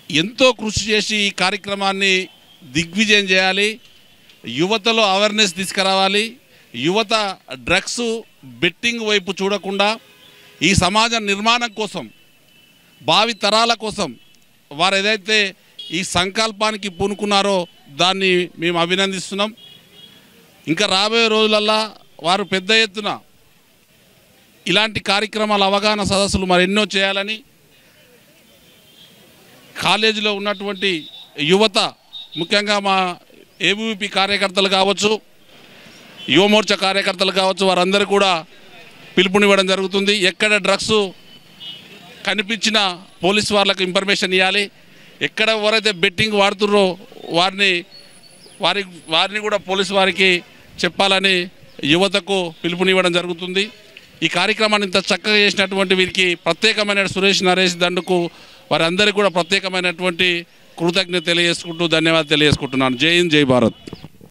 ఎంతో కృషి చేసి ఈ కార్యక్రమాన్ని దిగ్విజయం చేయాలి. యువతలో అవేర్నెస్ తీసుకురావాలి. యువత డ్రగ్స్ బెట్టింగ్ వైపు చూడకుండా ఈ సమాజ నిర్మాణం కోసం, భావి తరాల కోసం వారు ఏదైతే ఈ సంకల్పానికి పూనుకున్నారో దాన్ని మేము అభినందిస్తున్నాం. ఇంకా రాబోయే రోజులల్లో వారు పెద్ద ఎత్తున ఇలాంటి కార్యక్రమాల అవగాహన సదస్సులు మరెన్నో చేయాలని, కాలేజీలో ఉన్నటువంటి యువత, ముఖ్యంగా మా ఏబీవీపీ కార్యకర్తలు కావచ్చు, యువమోర్చా కార్యకర్తలు కావచ్చు, వారందరూ కూడా పిలుపునివ్వడం జరుగుతుంది. ఎక్కడ డ్రగ్స్ కనిపించినా పోలీసు వాళ్ళకు ఇన్ఫర్మేషన్ ఇవ్వాలి. ఎక్కడ ఎవరైతే బెట్టింగ్ వాడుతున్నారో వారిని కూడా పోలీసు వారికి చెప్పాలని యువతకు పిలుపునివ్వడం జరుగుతుంది. ఈ కార్యక్రమాన్ని ఇంత చక్కగా చేసినటువంటి వీరికి ప్రత్యేకమైన సురేష్ నరేష్ దండుకు వారందరికీ కూడా ప్రత్యేకమైనటువంటి కృతజ్ఞత తెలియజేసుకుంటూ ధన్యవాదాలు తెలియజేసుకుంటున్నాను. జై హింద్, జై భారత్.